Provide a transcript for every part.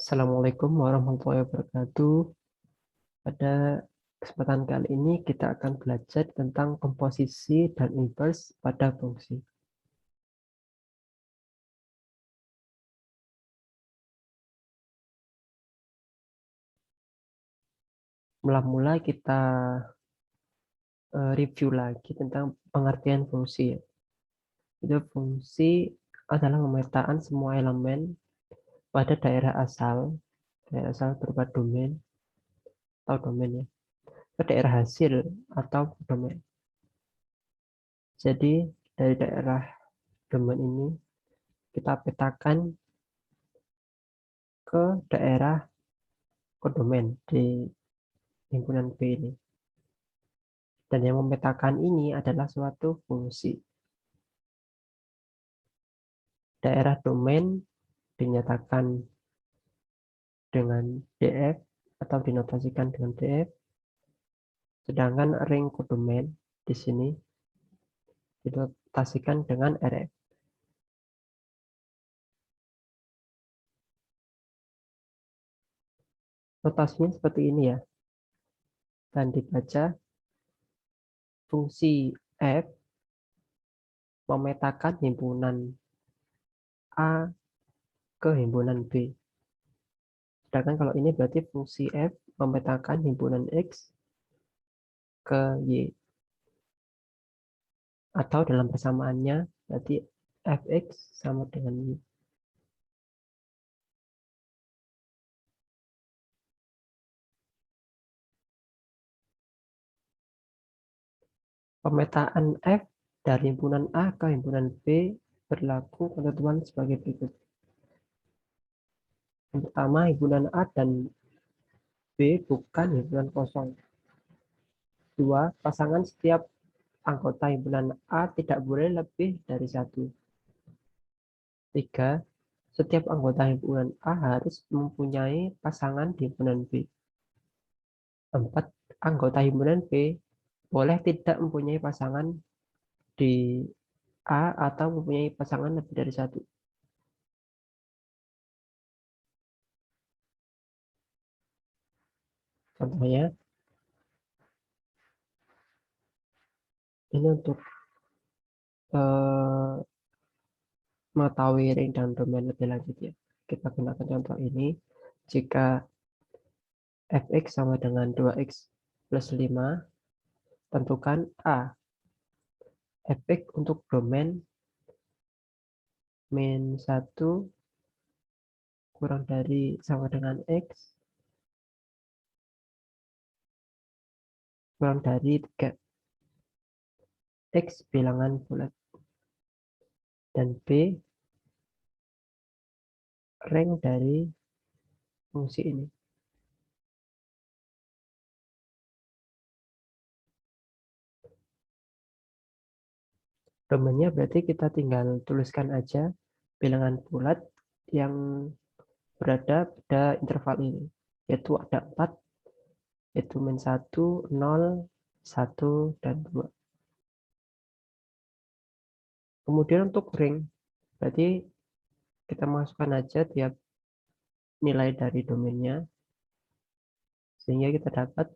Assalamualaikum warahmatullahi wabarakatuh. Pada kesempatan kali ini kita akan belajar tentang komposisi dan inverse pada fungsi. Mula-mula kita review lagi tentang pengertian fungsi. Itu fungsi adalah pemetaan semua elemen pada daerah asal berupa domain atau domain ya, ke daerah hasil atau domain. Jadi dari daerah domain ini kita petakan ke daerah kodomen di himpunan B ini. Dan yang memetakan ini adalah suatu fungsi. Daerah domain dinyatakan dengan df atau dinotasikan dengan df, sedangkan ring kodomen di sini dinotasikan dengan rf. Notasinya seperti ini ya, dan dibaca fungsi f memetakan himpunan A ke himpunan B. Sedangkan kalau ini berarti fungsi f memetakan himpunan X ke Y. Atau dalam persamaannya berarti fx sama dengan Y. Pemetaan F dari himpunan A ke himpunan B berlaku ketentuan sebagai berikut. Yang pertama, himpunan A dan B bukan himpunan kosong. Dua, pasangan setiap anggota himpunan A tidak boleh lebih dari satu. Tiga, setiap anggota himpunan A harus mempunyai pasangan di himpunan B. Empat, anggota himpunan B boleh tidak mempunyai pasangan di A atau mempunyai pasangan lebih dari satu. Contohnya, ini untuk mengetahui ring dan domain lebih lanjut ya. Kita gunakan contoh ini. Jika fx sama dengan 2x plus 5, tentukan A. Fx untuk domain min 1 kurang dari sama dengan x kurang dari 3. X bilangan bulat. Dan B rank dari fungsi ini. Domainnya berarti kita tinggal tuliskan aja bilangan bulat yang berada pada interval ini, yaitu ada 4, yaitu min 1, 0, 1, dan 2. Kemudian untuk ring, berarti kita masukkan aja tiap nilai dari domainnya, sehingga kita dapat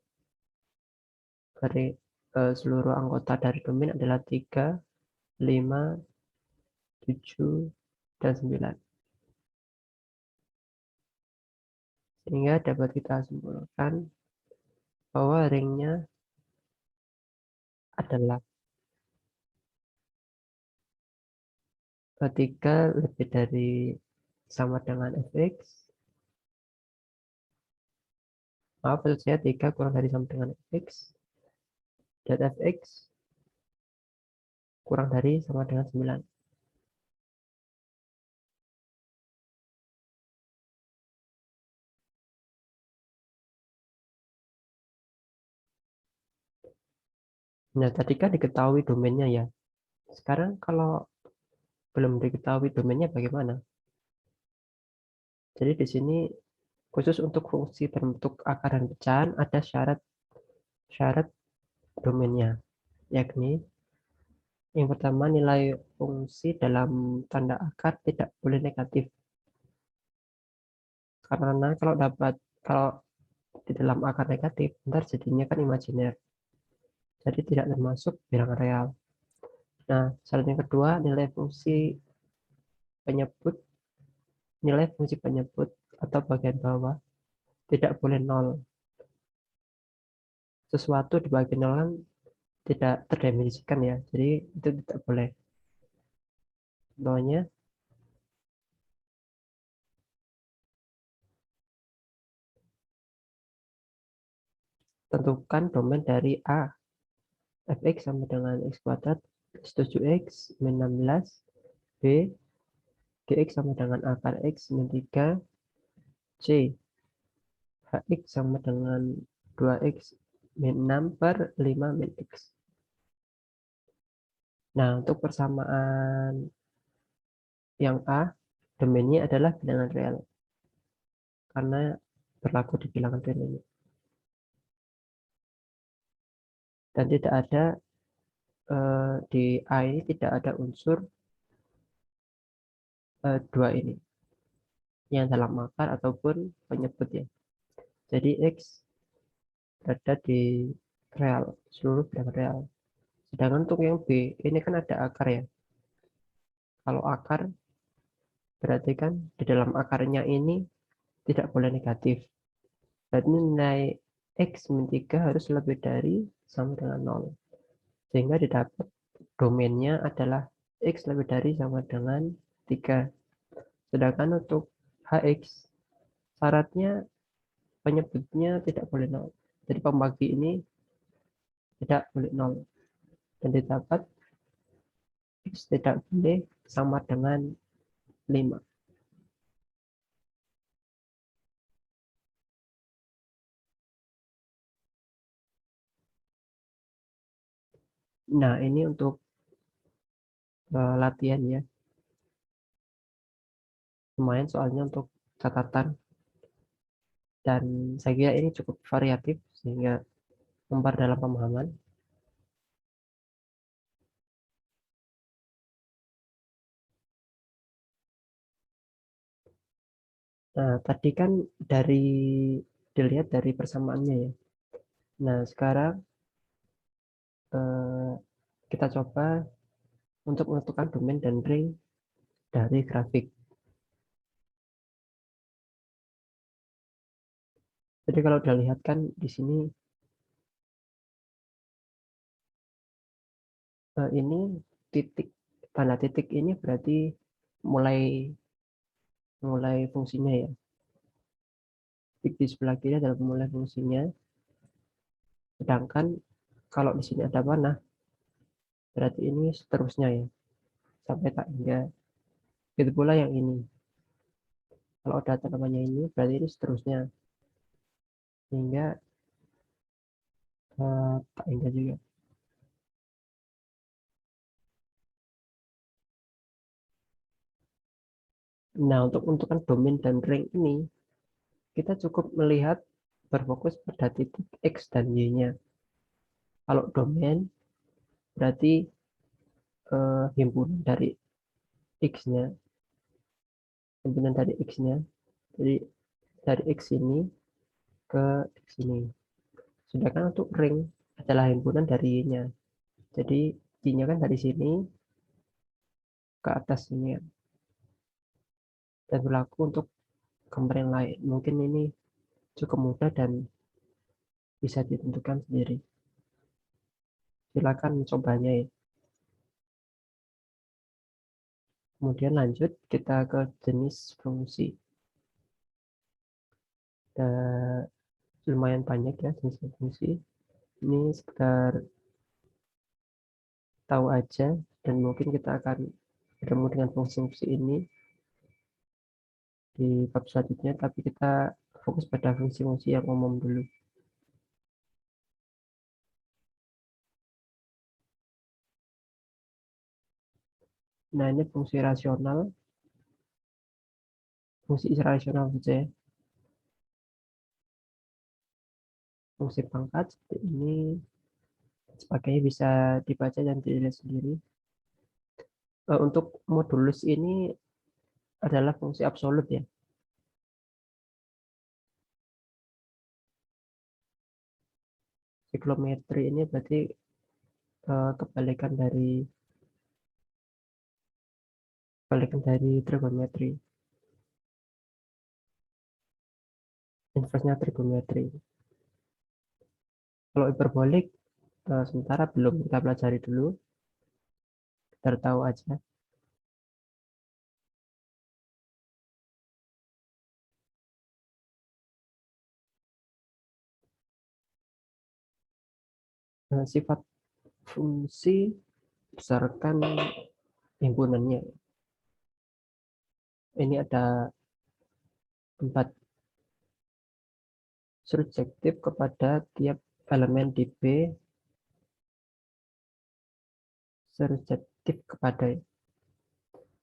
dari seluruh anggota dari domain adalah 3, 5, 7, dan 9. Sehingga dapat kita simpulkan bahwa ringnya adalah 3 lebih dari sama dengan fx. Maaf, maksud saya 3 kurang dari sama dengan fx. Dan fx kurang dari sama dengan 9. Nah, tadi kan diketahui domainnya ya. Sekarang kalau belum diketahui domainnya bagaimana? Jadi di sini khusus untuk fungsi berbentuk akar dan pecahan ada syarat domainnya, yakni yang pertama nilai fungsi dalam tanda akar tidak boleh negatif. Karena kalau di dalam akar negatif, ntar jadinya kan imajiner. Jadi tidak termasuk bilangan real. Nah, syarat yang kedua, penyebut nilai fungsi penyebut atau bagian bawah tidak boleh nol. Sesuatu di bagian nol kan tidak terdefinisikan ya, jadi itu tidak boleh. Contohnya, tentukan domain dari A, fx sama dengan x kuadrat plus 7x min 16, B, dx sama dengan akar x min 3, C, hx sama dengan 2x min 6 per 5 min x. Nah, untuk persamaan yang A, domainnya adalah bilangan real, karena berlaku di bilangan real ini. Dan tidak ada, di A ini tidak ada unsur 2 ini, yang dalam akar ataupun penyebut ya. Jadi X berada di real, seluruh bilangan real. Sedangkan untuk yang B, ini kan ada akar ya. Kalau akar, berarti kan di dalam akarnya ini tidak boleh negatif. Berarti nilai X min 3 harus lebih dari sama dengan 0. Sehingga didapat domainnya adalah X lebih dari sama dengan 3. Sedangkan untuk HX, syaratnya penyebutnya tidak boleh 0. Jadi pembagi ini tidak boleh 0. Dan didapat X tidak boleh sama dengan 5. Nah, ini untuk latihan ya. Lumayan soalnya untuk catatan. Dan saya kira ini cukup variatif sehingga memperdalam pemahaman. Nah, tadi kan dari dilihat dari persamaannya ya. Nah, sekarang eh, kita coba untuk menentukan domain dan ring dari grafik. Jadi kalau dilihat kan di sini ini titik, tanda titik ini berarti mulai mulai fungsinya ya. Titik di sebelah kiri adalah mulai fungsinya. Sedangkan kalau di sini ada panah, berarti ini seterusnya ya, sampai tak hingga. Itu pula yang ini. Kalau ada namanya ini, berarti ini seterusnya. Hingga tak hingga juga. Nah, untuk menentukan domain dan ring ini, kita cukup melihat berfokus pada titik X dan Y-nya. Kalau domain, berarti himpunan dari X-nya, himpunan dari X-nya. Jadi dari X ini ke X ini. Sedangkan untuk ring adalah himpunan dari Y-nya. Jadi Y-nya kan dari sini ke atas ini ya. Dan berlaku untuk gambar yang lain. Mungkin ini cukup mudah dan bisa ditentukan sendiri. Silakan mencobanya ya. Kemudian lanjut kita ke jenis fungsi. Lumayan banyak ya jenis fungsi. Ini sekedar tahu aja dan mungkin kita akan bertemu dengan fungsi-fungsi ini di bab selanjutnya, tapi kita fokus pada fungsi-fungsi yang umum dulu. Nah, ini fungsi rasional, fungsi rasional saja ya. Fungsi pangkat seperti ini, sebagainya bisa dibaca dan dilihat sendiri. Untuk modulus ini adalah fungsi absolut ya. Siklometri ini berarti kebalikan dari trigonometri. Inversnya trigonometri. Kalau hiperbolik sementara belum kita pelajari dulu, biar tahu aja. Sifat fungsi berdasarkan himpunannya. Ini ada 4 surjektif kepada tiap elemen di B, surjektif kepada,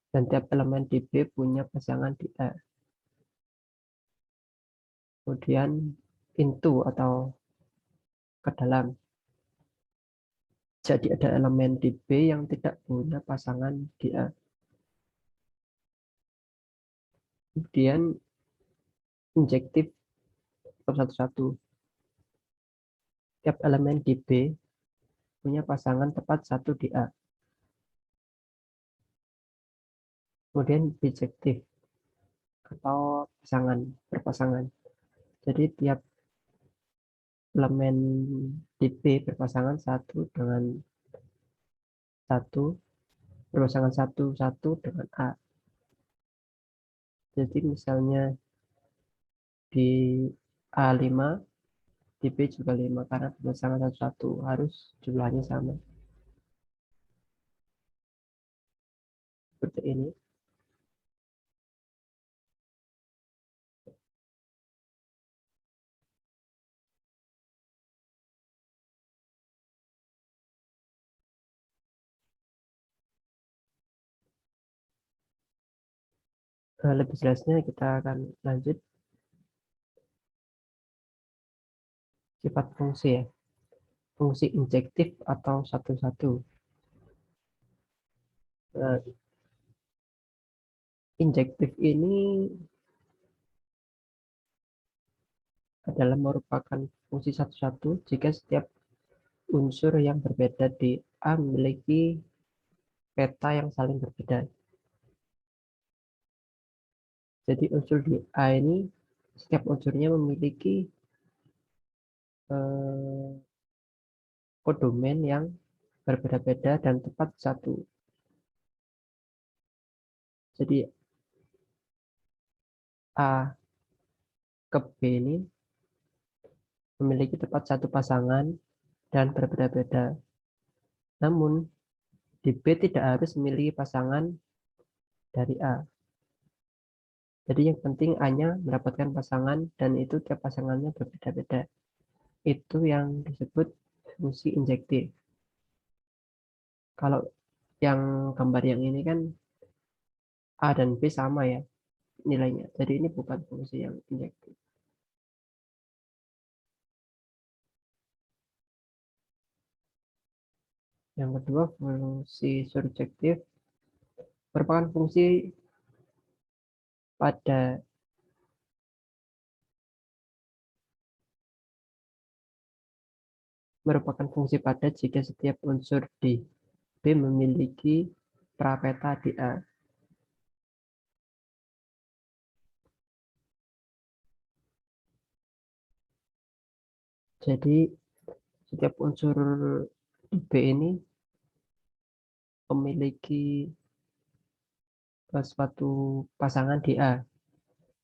dan tiap elemen di B punya pasangan di A. Kemudian into atau ke dalam. Jadi ada elemen di B yang tidak punya pasangan di A. Kemudian injektif satu-satu. Tiap elemen di B punya pasangan tepat 1 di A. Kemudian bijektif atau pasangan, berpasangan. Jadi tiap elemen di B berpasangan 1 dengan 1, berpasangan 1 dengan A. Jadi misalnya di A5, di B juga 5 karena berpasangan 1 harus jumlahnya sama. Seperti ini. Lebih jelasnya kita akan lanjut sifat fungsi ya. Fungsi injektif atau satu-satu. Injektif ini adalah merupakan fungsi satu-satu jika setiap unsur yang berbeda di A memiliki peta yang saling berbeda. Jadi unsur di A ini setiap unsurnya memiliki kodomen yang berbeda-beda dan tepat 1. Jadi A ke B ini memiliki tepat 1 pasangan dan berbeda-beda. Namun di B tidak harus memiliki pasangan dari A. Jadi yang penting A-nya mendapatkan pasangan dan itu tiap pasangannya berbeda-beda. Itu yang disebut fungsi injektif. Kalau yang gambar yang ini kan A dan B sama ya nilainya. Jadi ini bukan fungsi yang injektif. Yang kedua, fungsi surjektif merupakan fungsi pada jika setiap unsur di B memiliki prapeta di A. Jadi setiap unsur di B ini memiliki suatu pasangan di A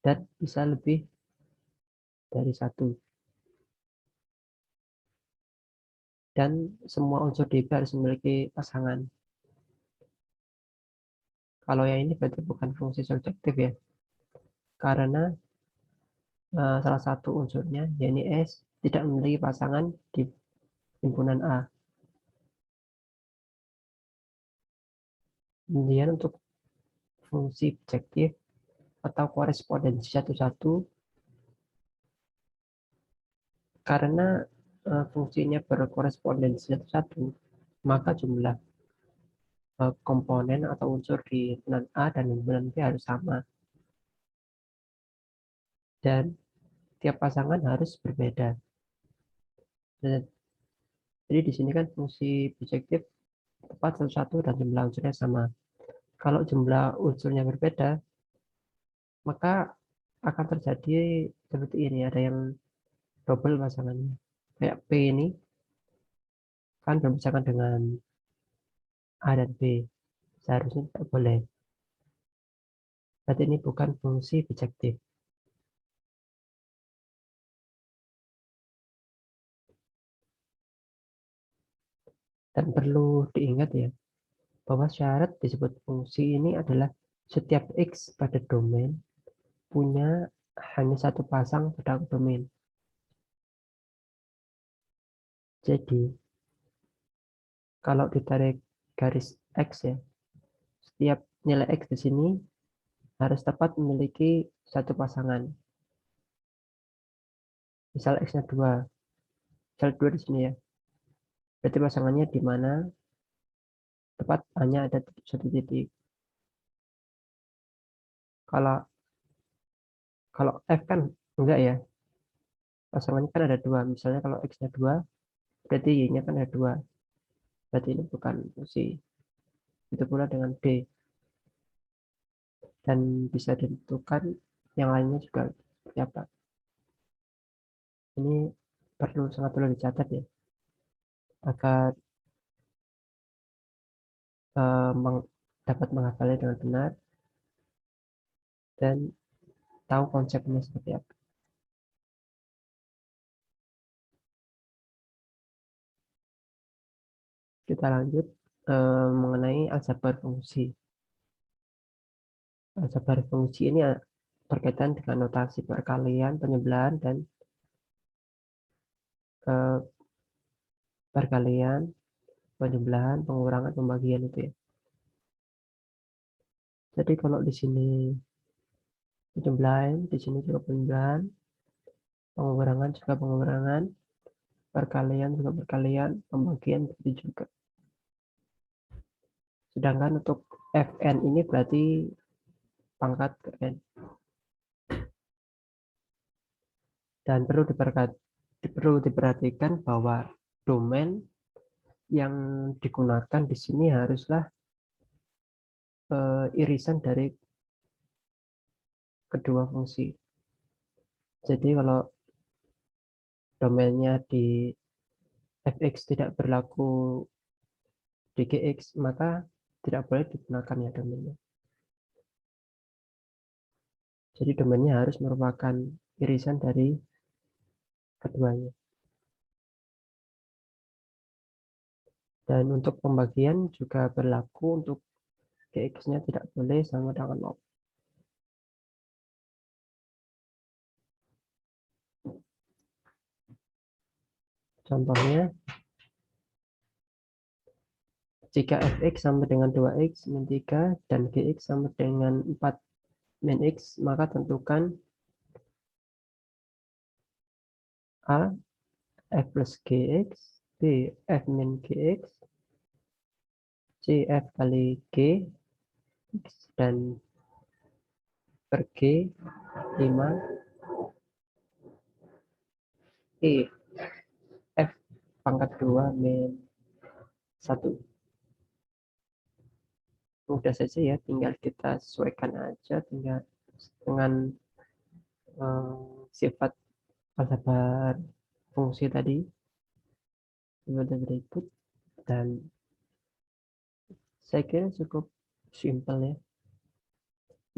dan bisa lebih dari 1. Dan semua unsur di B harus memiliki pasangan. Kalau yang ini berarti bukan fungsi surjektif ya. Karena salah satu unsurnya, yakni S, tidak memiliki pasangan di himpunan A. Kemudian untuk fungsi bijektif atau korespondensi satu-satu, karena fungsinya berkorespondensi satu-satu, maka jumlah komponen atau unsur di himpunan A dan himpunan B harus sama. Dan tiap pasangan harus berbeda. Jadi di sini kan fungsi bijektif tepat satu-satu dan jumlah unsurnya sama. Kalau jumlah unsurnya berbeda, maka akan terjadi seperti ini, ada yang double pasangannya. Kayak P ini kan berpasangan dengan A dan B, seharusnya tidak boleh. Berarti ini bukan fungsi bijektif. Dan perlu diingat ya, bahwa syarat disebut fungsi ini adalah setiap X pada domain punya hanya satu pasang pada domain. Jadi, kalau ditarik garis X ya, setiap nilai X di sini harus tepat memiliki satu pasangan. Misal X-nya 2, misal 2 di sini ya. Berarti pasangannya di mana tepat hanya ada satu titik. Kalau kalau F kan enggak ya, pasangannya kan ada 2. Misalnya kalau X-nya 2, berarti Y-nya kan ada 2. Berarti ini bukan fungsi. Itu pula dengan D. Dan bisa ditentukan yang lainnya juga seperti apa. Ini sangat perlu dicatat ya, agar dapat menghafalnya dengan benar dan tahu konsepnya seperti apa. Kita lanjut mengenai aljabar fungsi. Aljabar fungsi ini berkaitan dengan notasi perkalian, penjumlahan, dan eh, perkalian, penjumlahan, pengurangan, pembagian itu ya. Jadi kalau di sini penjumlahan, di sini juga penjumlahan, pengurangan juga pengurangan, perkalian juga perkalian, pembagian begitu juga. Sedangkan untuk Fn ini berarti pangkat ke N. Dan perlu diperhatikan bahwa domain yang digunakan di sini haruslah irisan dari kedua fungsi. Jadi kalau domainnya di fx tidak berlaku di gx, maka tidak boleh digunakan ya domainnya. Jadi domainnya harus merupakan irisan dari keduanya. Dan untuk pembagian juga berlaku, untuk gx-nya tidak boleh sama dengan 0. Contohnya, jika fx sama dengan 2x min 3 dan gx sama dengan 4 min x, maka tentukan A f plus gx, B f min gx, C f kali g, x, dan per g 5, E f pangkat 2 min 1. Mudah saja ya, tinggal kita sesuaikan aja tinggal dengan sifat aljabar fungsi tadi seperti berikut, dan saya kira cukup simpel ya.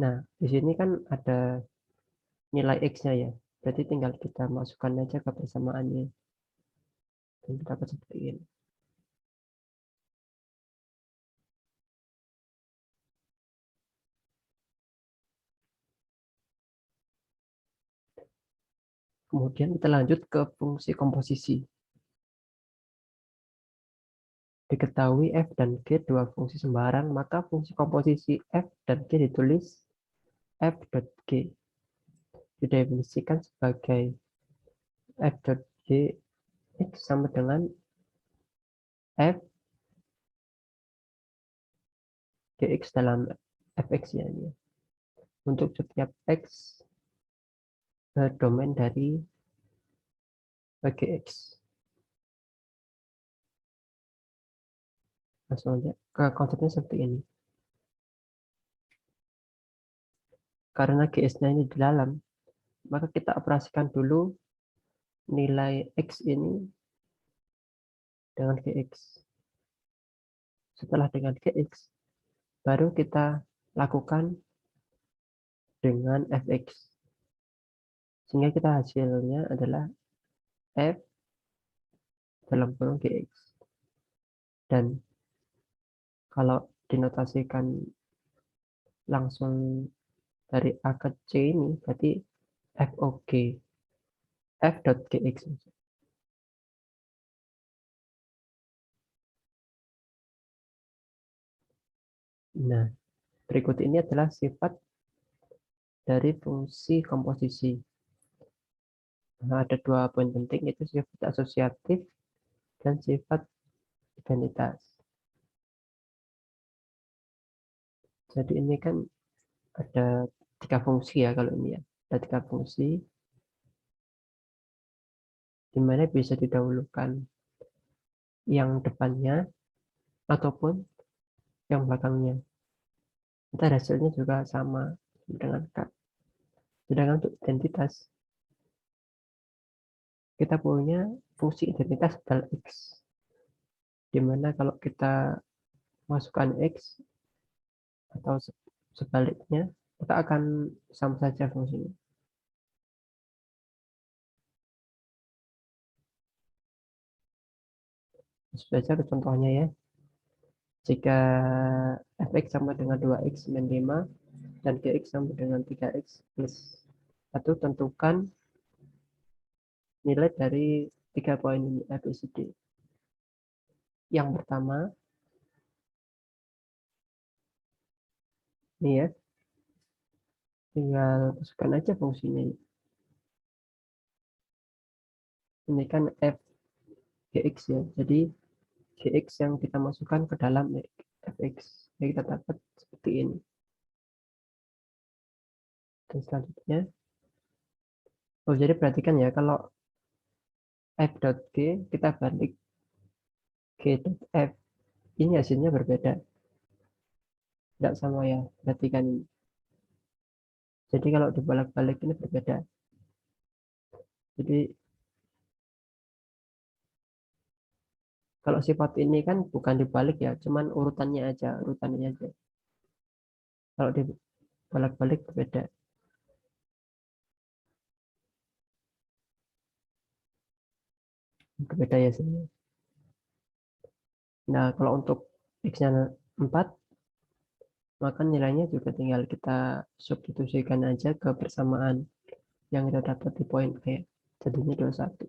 Nah, di sini kan ada nilai x-nya ya, berarti tinggal kita masukkan aja ke persamaannya dan kita dapat seperti ini. Kemudian kita lanjut ke fungsi komposisi. Diketahui f dan g dua fungsi sembarang, maka fungsi komposisi f dan g ditulis f dot g. Didefinisikan sebagai f dot g x sama dengan f gx dalam fx ya ini. Untuk setiap x ke domain dari gx. Langsung aja ke konsepnya seperti ini. Karena GS-nya ini di dalam, maka kita operasikan dulu nilai X ini dengan GX. Setelah dengan GX, baru kita lakukan dengan fx. Sehingga kita hasilnya adalah f dalam kurung gx. Dan kalau dinotasikan langsung dari A ke C ini berarti FOG, f.gx. Nah, berikut ini adalah sifat dari fungsi komposisi. Nah, ada dua poin penting, yaitu sifat asosiatif dan sifat identitas. Jadi ini kan ada 3 fungsi ya kalau ini ya. Ada 3 fungsi di mana bisa didahulukan yang depannya ataupun yang belakangnya. Ntar hasilnya juga sama dengan K. Sedangkan untuk identitas, kita punya fungsi identitas adalah X. Dimana kalau kita masukkan X atau sebaliknya, kita akan sama saja fungsinya. Sudah saja contohnya ya. Jika fx sama dengan 2x min 5 dan gx sama dengan 3x plus 1, tentukan nilai dari 3 poin ini A, B, C, D. Yang pertama, ini ya, tinggal masukkan aja fungsinya. Ini kan f gx ya, jadi gx yang kita masukkan ke dalam fx, jadi kita dapat seperti ini. Dan selanjutnya, jadi perhatikan ya, kalau f.g kita balik g.f, ini hasilnya berbeda, tidak sama ya, perhatikan ini. Jadi kalau dibolak-balik ini berbeda. Jadi kalau sifat ini kan bukan dibalik ya, cuman urutannya aja, urutannya aja. Kalau dibolak-balik berbeda. Berbeda ya sebenarnya. Nah, kalau untuk x-nya 4, maka nilainya juga tinggal kita substitusikan aja ke persamaan yang kita dapat di poin E. Jadinya 21.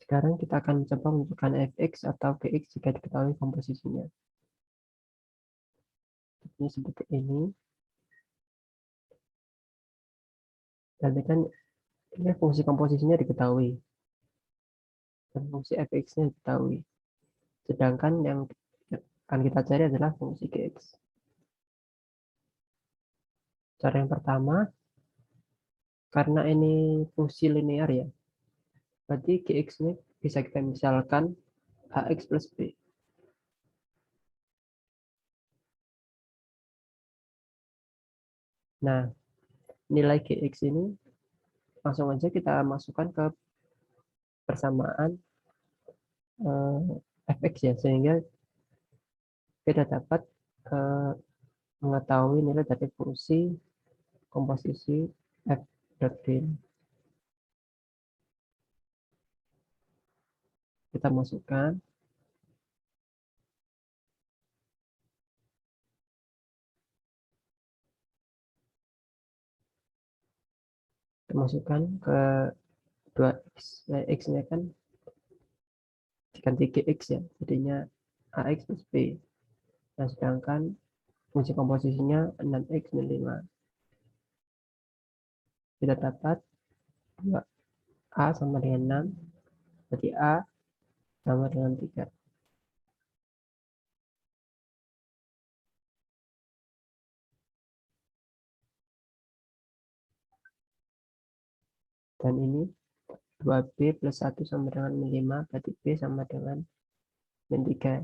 Sekarang kita akan coba menentukan fx atau gx jika diketahui komposisinya. Ini seperti ini. Berarti kan ini fungsi komposisinya diketahui. Dan fungsi fx-nya diketahui. Sedangkan yang akan kita cari adalah fungsi gx. Cara yang pertama, karena ini fungsi linear ya, berarti gx ini bisa kita misalkan ax plus b. Nah, nilai gx ini langsung aja kita masukkan ke persamaan fx ya, sehingga kita dapat eh, mengetahui nilai dari fungsi komposisi f dot d. Kita masukkan, ke 2x. Nah, x-nya kan diganti gx ya, jadinya ax plus b. Nah, sedangkan fungsi komposisinya 6x min 5. Kita dapat 2a sama dengan 6, berarti a sama dengan 3. Dan ini 2B plus 1 sama dengan min 5, berarti B sama dengan min 3.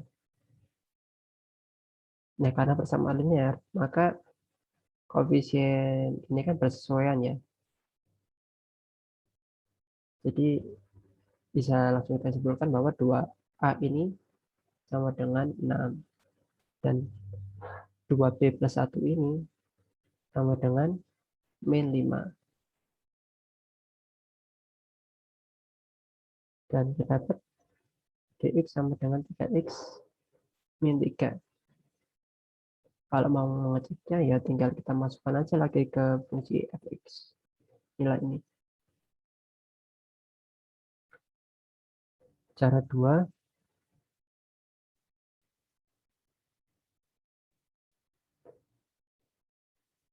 Nah, karena persamaan linear, maka koefisien ini kan bersesuaian ya. Jadi bisa langsung kita simpulkan bahwa 2A ini sama dengan 6. Dan 2B plus 1 ini sama dengan min 5. Dan kita dapat dx sama dengan 3x min 3. Kalau mau mengeceknya ya tinggal kita masukkan aja lagi ke fungsi fx nilai ini. Cara 2,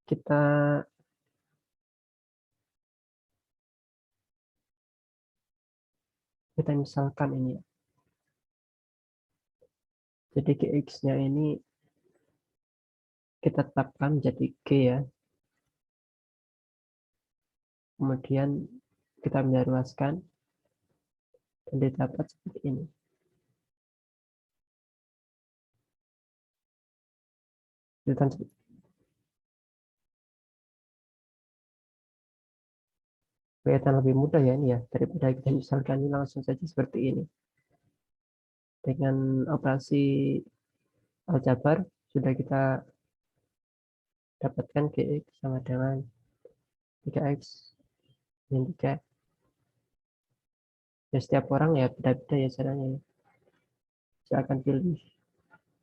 kita misalkan ini ya. Jadi gx-nya ini kita tetapkan menjadi g ya. Kemudian kita menyeruaskan dan didapat seperti ini. Kelihatan lebih mudah ya ini ya, daripada kita misalkan ini langsung saja seperti ini. Dengan operasi aljabar sudah kita dapatkan gx sama dengan 3x min 3. Ya setiap orang ya beda-beda ya caranya. Saya akan pilih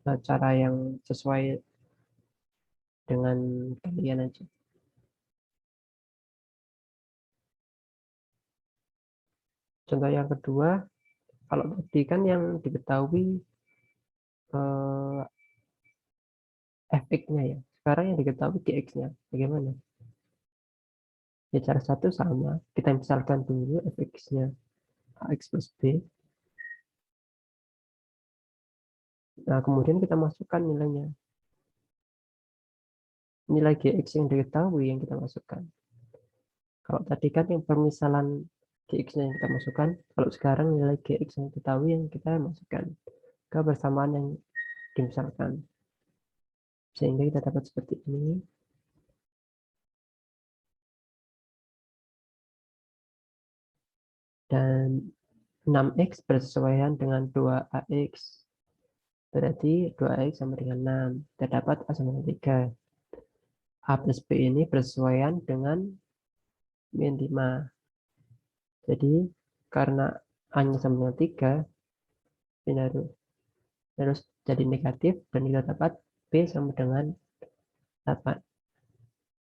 cara yang sesuai dengan kalian aja. Contoh yang kedua, kalau tadi kan yang diketahui fx-nya ya. Sekarang yang diketahui gx-nya. Bagaimana? Ya cara satu sama. Kita misalkan dulu fx-nya ax plus b. Nah, kemudian kita masukkan nilainya. Nilai gx yang diketahui yang kita masukkan. Kalau tadi kan yang permisalan gx-nya yang kita masukkan, kalau sekarang nilai gx yang diketahui yang kita masukkan ke persamaan yang dimisalkan. Sehingga kita dapat seperti ini. Dan 6x bersesuaian dengan 2ax. Berarti 2x sama dengan 6. Kita dapat a sama dengan 3. A plus b ini bersesuaian dengan min 5. Jadi karena a-nya sama dengan 3, ini harus jadi negatif dan kita dapat b sama dengan 8.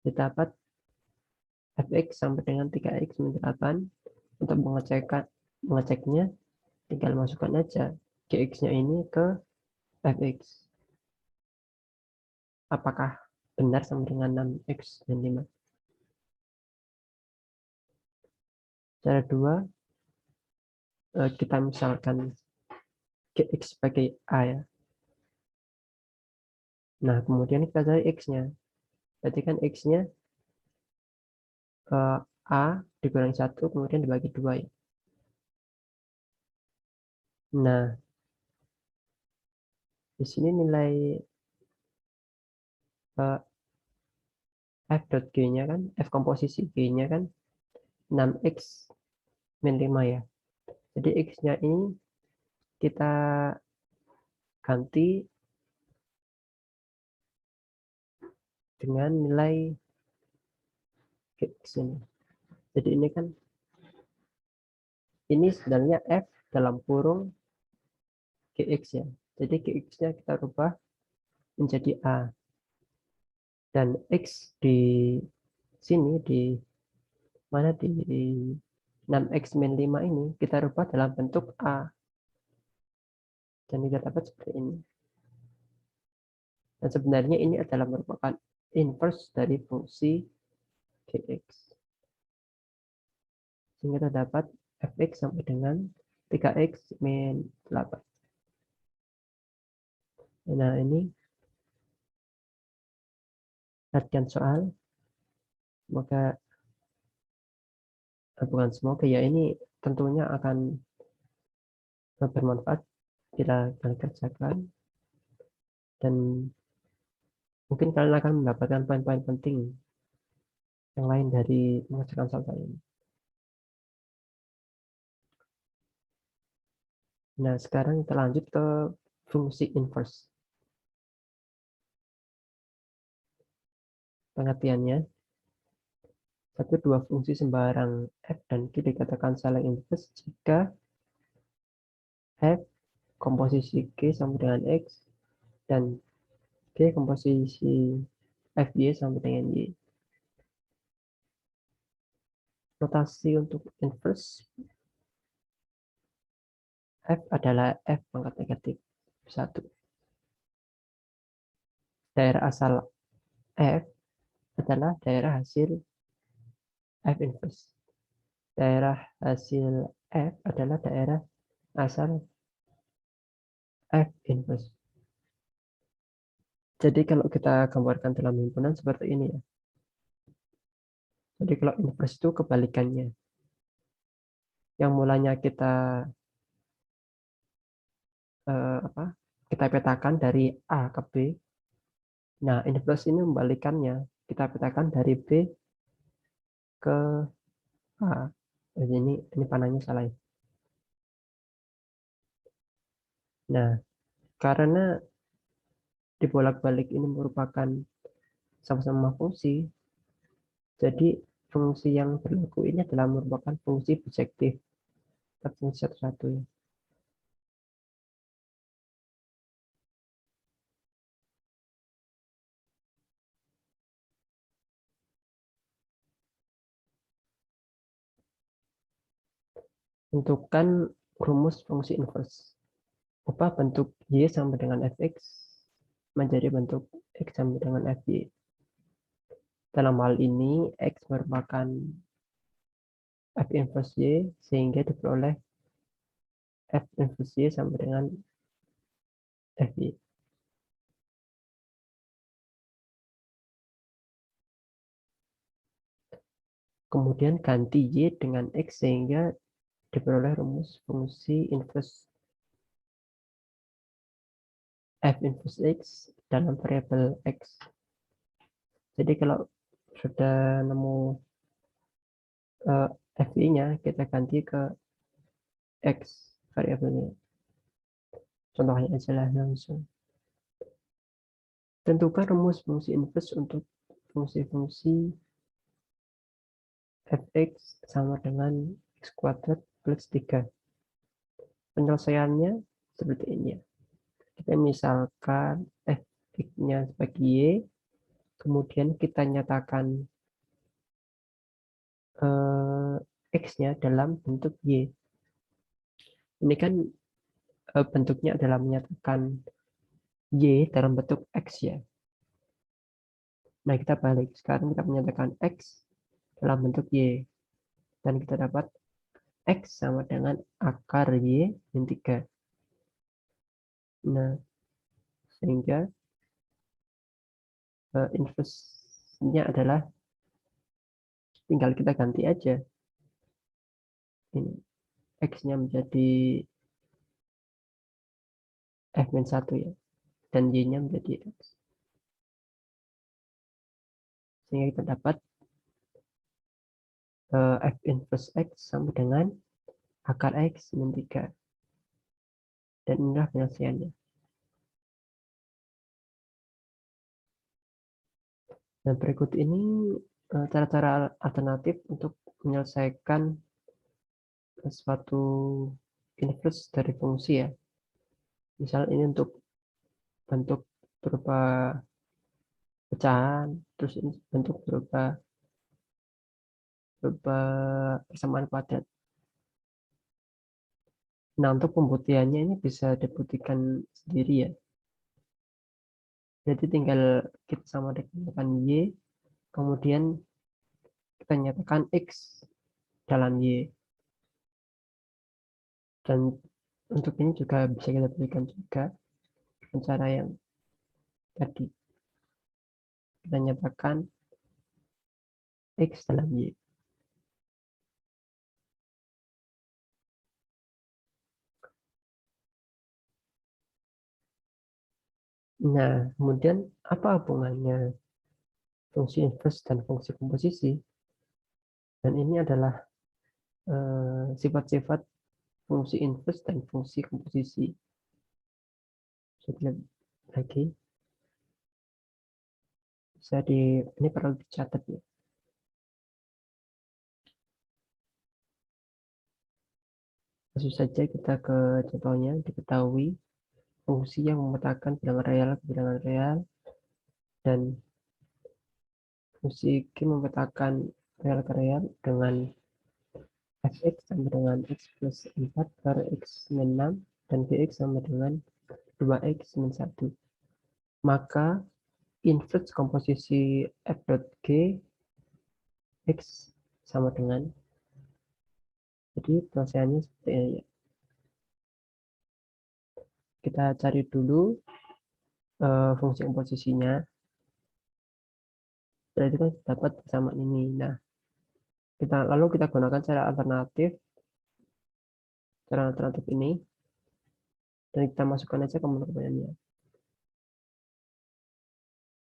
Kita dapat fx sama dengan 3x min 8. Untuk mengeceknya tinggal masukkan aja gx-nya ini ke fx. Apakah benar sama dengan 6x dan 5? Cara 2, kita misalkan gx sebagai a ya. Nah, kemudian kita cari x-nya. Berarti kan x-nya a dikurangi 1, kemudian dibagi 2 ya. Nah, di sini nilai f dot g-nya kan, f komposisi g-nya kan 6x min 5 ya. Jadi x-nya ini kita ganti dengan nilai gx ini. Jadi ini kan, ini sebenarnya f dalam kurung gx ya. Jadi gx-nya kita rubah menjadi a. Dan x di sini, di mana, di 6x min 5 ini kita rubah dalam bentuk a. Dan kita dapat seperti ini. Dan sebenarnya ini adalah merupakan inverse dari fungsi gx. Sehingga kita dapat fx sama dengan 3x min 8. Nah, ini latihan soal. Semoga, bukan semoga ya, ini tentunya akan bermanfaat bila kalian kerjakan, dan mungkin kalian akan mendapatkan poin-poin penting yang lain dari mengerjakan soal ini. Nah, sekarang kita lanjut ke fungsi inverse. Pengertiannya, satu dua fungsi sembarang f dan g dikatakan saling inverse jika f komposisi g sama dengan x dan g komposisi fy sama dengan y. Notasi untuk inverse, f adalah f pangkat negatif 1. Daerah asal f adalah daerah hasil f inverse. Daerah hasil f adalah daerah asal f inverse. Jadi kalau kita gambarkan dalam himpunan seperti ini ya. Jadi kalau inverse itu kebalikannya. Yang mulanya kita kita petakan dari A ke B. Nah, inverse ini membalikannya. Kita petakan dari B ke A. Jadi ini panahnya salah ya. Nah, karena dibolak-balik ini merupakan sama-sama fungsi, jadi fungsi yang berlaku ini adalah merupakan fungsi bijektif. Fungsi satu-satunya. Tentukan rumus fungsi inverse. Ubah bentuk y sama dengan fx menjadi bentuk x sama dengan fy. Dalam hal ini, x merupakan f inverse y, sehingga diperoleh f inverse y sama dengan fy. Kemudian ganti y dengan x sehingga diperoleh rumus fungsi inverse f inverse x dalam variabel x. Jadi kalau sudah nemu fy-nya, kita ganti ke x variabelnya. Contohnya aja lah langsung. Tentukan rumus fungsi inverse untuk fungsi-fungsi fx sama dengan x kuadrat plus 3. Penyelesaiannya seperti ini ya. Kita misalkan fx-nya sebagai y, kemudian kita nyatakan x-nya dalam bentuk y. Ini kan bentuknya adalah menyatakan y dalam bentuk x ya. Nah, kita balik. Sekarang kita menyatakan x dalam bentuk y. Dan kita dapat x sama dengan akar y min 3. Nah, sehingga inverse-nya adalah tinggal kita ganti aja. Ini x-nya menjadi f-1 ya. Dan y-nya menjadi x. Sehingga kita dapat f inverse x sama dengan akar x min 3. Dan inilah penyelesaiannya. Dan berikut ini cara-cara alternatif untuk menyelesaikan suatu inverse dari fungsi ya. Misal ini untuk bentuk berupa pecahan, terus ini bentuk berupa persamaan kuadrat. Nah, untuk pembuktiannya ini bisa dibuktikan sendiri ya. Jadi tinggal kita sama dengan y, kemudian kita nyatakan x dalam y. Dan untuk ini juga bisa kita berikan juga dengan cara yang tadi. Kita nyatakan x dalam y. Nah, kemudian apa hubungannya fungsi inverse dan fungsi komposisi? Dan ini adalah sifat-sifat fungsi inverse dan fungsi komposisi. Bisa dilihat lagi. Ini perlu dicatat ya. Langsung saja kita ke contohnya. Diketahui fungsi yang memetakan bilangan real ke bilangan real dan fungsi Q memetakan real ke real dengan fx sama dengan x plus 4 per x min 6 dan gx sama dengan 2x min 1. Maka inverse komposisi f dot g x sama dengan, jadi penyelesaiannya seperti ini. Kita cari dulu fungsi komposisinya. Setelah itu kan dapat persamaan ini. Nah, lalu kita gunakan cara alternatif ini, dan kita masukkan aja komponen-komponennya.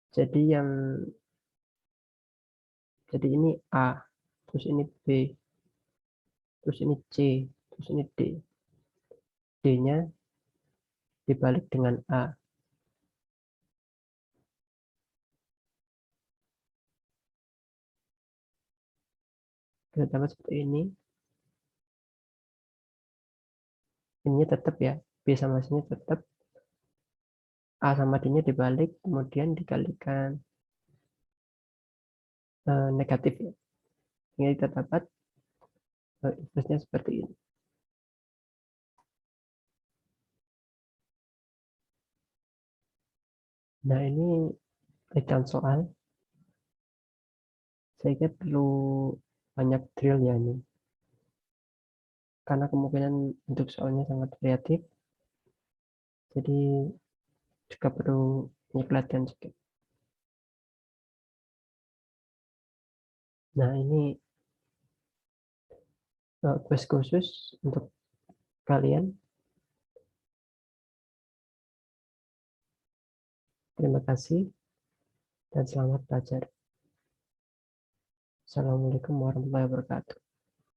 Jadi ini A, terus ini B, terus ini C, terus ini D. D-nya dibalik dengan A. Kita dapat seperti ini. Ini tetap ya, B sama C-nya tetap. A sama D-nya dibalik, kemudian dikalikan negatif ya. Sehingga kita dapat inverse-nya seperti ini. Nah, ini pecahan soal. Saya kira perlu banyak drill ya ini. Karena kemungkinan untuk soalnya sangat kreatif. Jadi juga perlu banyak latihan juga. Nah, ini quest khusus untuk kalian. Terima kasih dan selamat belajar. Assalamualaikum warahmatullahi wabarakatuh.